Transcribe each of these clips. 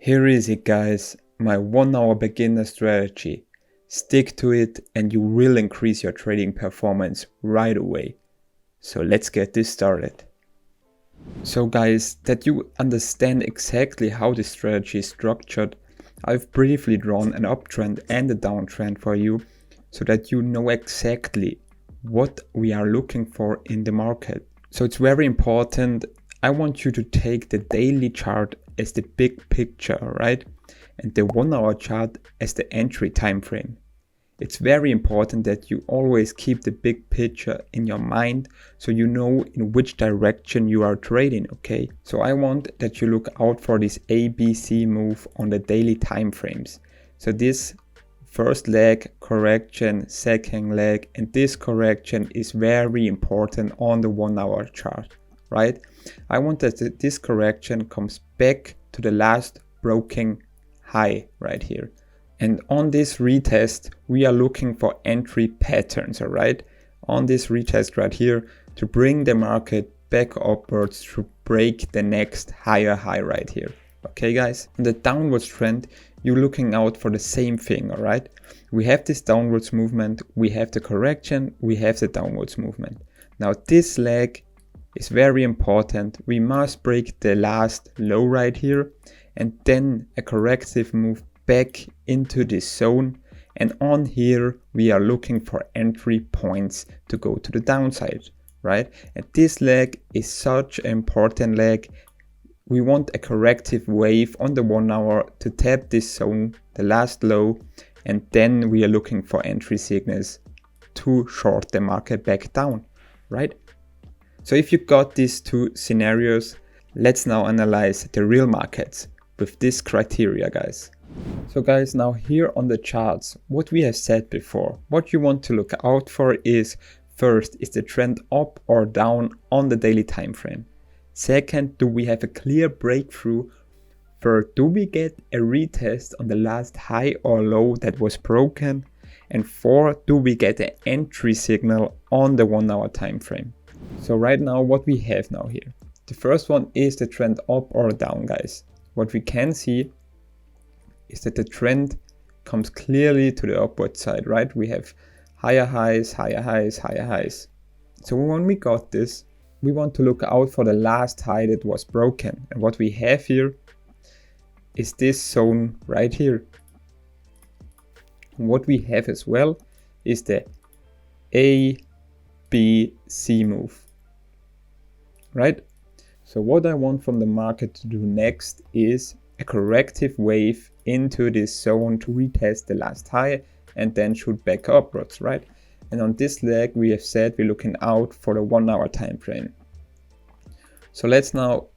Here is it, guys, my 1 hour beginner strategy. Stick to it and you will increase your trading performance right away. So let's get this started. So guys, that you understand exactly how this strategy is structured, I've briefly drawn an uptrend and a downtrend for you so that you know exactly what we are looking for in the market. So it's very important. I want you to take the daily chart as the big picture, right? And the 1 hour chart as the entry time frame. It's very important that you always keep the big picture in your mind so you know in which direction you are trading, okay? So I want that you look out for this ABC move on the daily time frames. So this first leg correction, second leg, and this correction is very important on the 1 hour chart, right? I want that this correction comes back to the last broken high right here. And on this retest, we are looking for entry patterns, all right? On this retest right here to bring the market back upwards to break the next higher high right here. Okay, guys? On the downwards trend, you're looking out for the same thing, all right? We have this downwards movement, we have the correction, we have the downwards movement. Now this leg is very important. We must break the last low right here and then a corrective move back into this zone, and on here we are looking for entry points to go to the downside, right? And this leg is such an important leg. We want a corrective wave on the 1 hour to tap this zone, the last low, and then we are looking for entry signals to short the market back down, right? So if you got these two scenarios, let's now analyze the real markets with this criteria, guys. So guys, now here on the charts, what we have said before, what you want to look out for is first, is the trend up or down on the daily time frame? Second, do we have a clear breakthrough? Third, do we get a retest on the last high or low that was broken? And fourth, do we get an entry signal on the 1 hour time frame? So right now, what we have now here, the first one is the trend up or down, guys. What we can see is that the trend comes clearly to the upward side, right? We have higher highs, higher highs, higher highs. So when we got this, we want to look out for the last high that was broken. And what we have here is this zone right here. And what we have as well is the A, B, C move, right? So what I want from the market to do next is a corrective wave into this zone to retest the last high and then shoot back upwards, right? And on this leg, we have said we're looking out for the 1 hour time frame. So let's now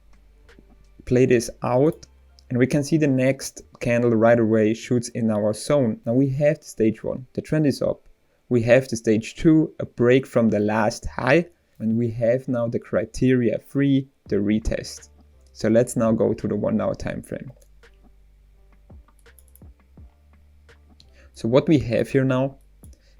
play this out, and we can see the next candle right away shoots in our zone. Now we have the stage 1, the trend is up. We have the stage 2, a break from the last high, and we have now the criteria 3, the retest. So let's now go to the 1 hour time frame. So what we have here now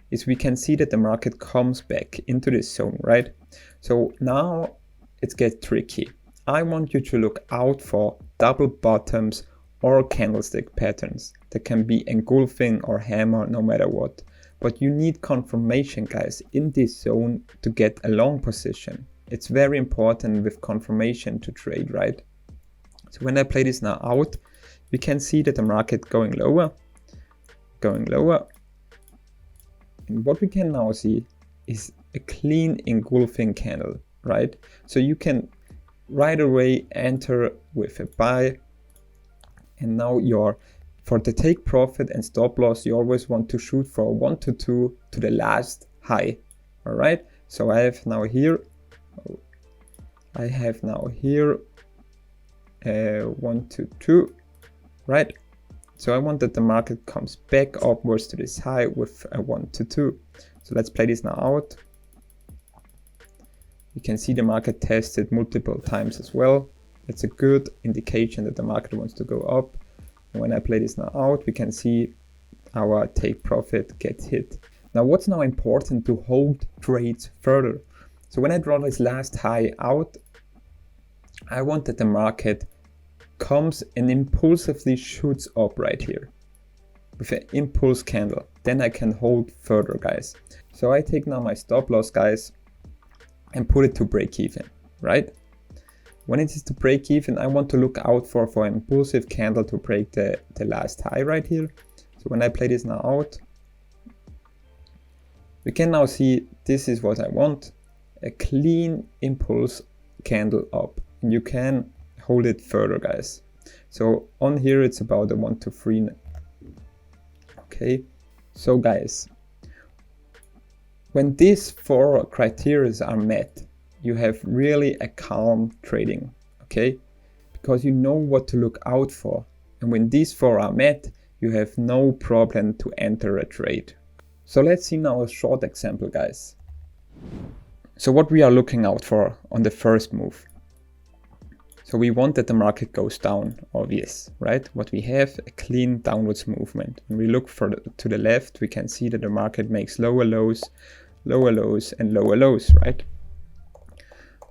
is we can see that the market comes back into this zone, right? So now it gets tricky. I want you to look out for double bottoms or candlestick patterns that can be engulfing or hammer, no matter what. But you need confirmation, guys, in this zone to get a long position. It's very important with confirmation to trade, right? So when I play this now out, we can see that the market going lower. And what we can now see is a clean engulfing candle, right? So you can right away enter with a buy. And now for the take profit and stop loss, you always want to shoot for 1 to 2 to the last high, all right? So I have now here 1 to 2, right? So I want that the market comes back upwards to this high with a 1 to 2. So let's play this now out. You can see the market tested multiple times as well. It's a good indication that the market wants to go up. And when I play this now out, we can see our take profit get hit. Now what's now important to hold trades further? So when I draw this last high out, I want that the market comes and impulsively shoots up right here with an impulse candle, then I can hold further, guys. So I take now my stop loss, guys, and put it to break even, right? When it is to break even, I want to look out for an impulsive candle to break the last high right here. So when I play this now out, we can now see this is what I want, a clean impulse candle up. And you can hold it further, guys. So on here it's about a 1 to 3. Okay, so guys, when these 4 criteria are met, you have really a calm trading, okay? Because you know what to look out for. And when these 4 are met, you have no problem to enter a trade. So let's see now a short example, guys. So what we are looking out for on the first move. So we want that the market goes down, obvious, right? What we have, a clean downwards movement. When we look to the left, we can see that the market makes lower lows, and lower lows, right?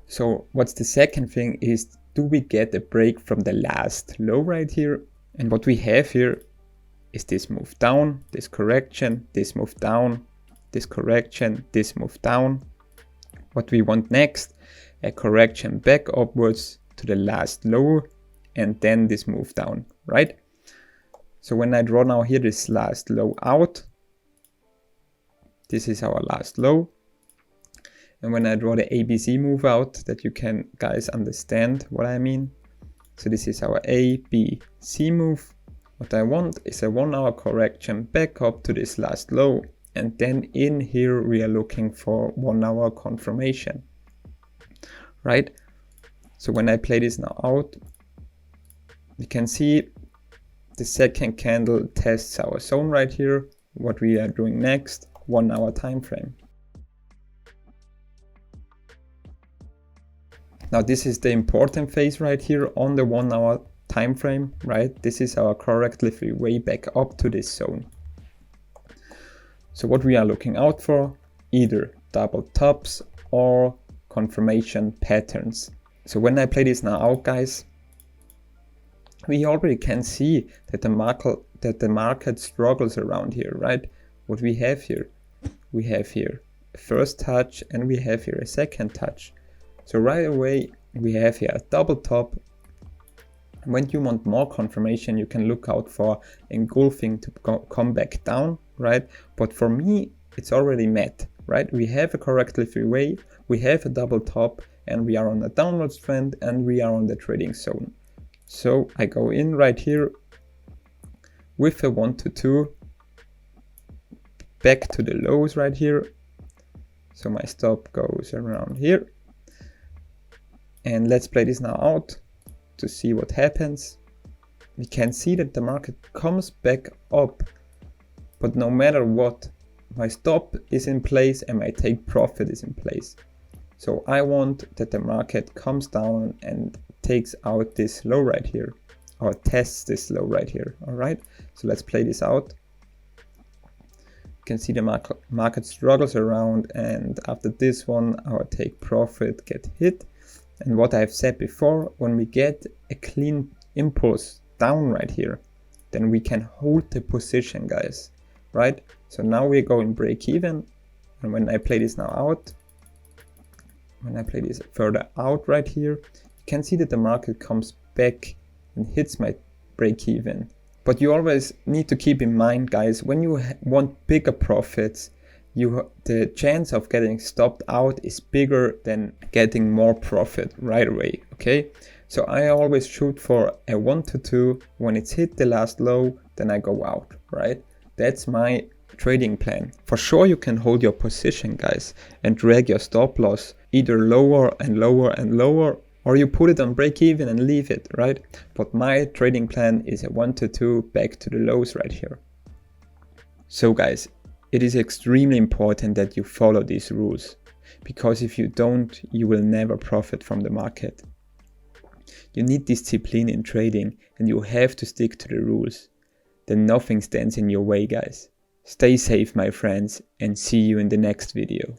So what's the second thing is, do we get a break from the last low right here? And what we have here is this move down, this correction, this move down, this correction, this move down. What we want next, a correction back upwards to the last low, and then this move down, right? So when I draw now here this last low out, this is our last low. And when I draw the ABC move out, that you can guys understand what I mean. So this is our ABC move. What I want is a 1 hour correction back up to this last low. And then in here we are looking for 1 hour confirmation, right? So when I play this now out, you can see the second candle tests our zone right here. What we are doing next, 1 hour time frame. Now this is the important phase right here on the 1 hour time frame, right? This is our correctly way back up to this zone. So what we are looking out for, either double tops or confirmation patterns. So when I play this now out, guys, we already can see that the market struggles around here, right? What we have here a first touch and we have here a second touch. So right away we have here a double top. When you want more confirmation, you can look out for engulfing to come back down, right? But for me, it's already met, right? We have a correctly way, we have a double top, and we are on a downwards trend, and we are on the trading zone. So I go in right here with a 1 to 2 back to the lows right here. So my stop goes around here. And let's play this now out to see what happens. We can see that the market comes back up, but no matter what, my stop is in place and my take profit is in place. So I want that the market comes down and takes out this low right here, or tests this low right here. All right, so let's play this out. You can see the market struggles around, and after this one, our take profit get hit. And what I've said before, when we get a clean impulse down right here, then we can hold the position, guys, right? So now we're going break even. And when I play this now out, when I play this further out right here, you can see that the market comes back and hits my break even. But you always need to keep in mind, guys, when you want bigger profits, the chance of getting stopped out is bigger than getting more profit right away, okay? So I always shoot for a 1 to 2. When it's hit the last low, then I go out, right? That's my trading plan. For sure you can hold your position, guys, and drag your stop loss either lower and lower and lower, or you put it on break even and leave it, right? But my trading plan is a 1 to 2 back to the lows right here. So guys, it is extremely important that you follow these rules, because if you don't, you will never profit from the market. You need discipline in trading, and you have to stick to the rules. Then nothing stands in your way, guys. Stay safe, my friends, and see you in the next video.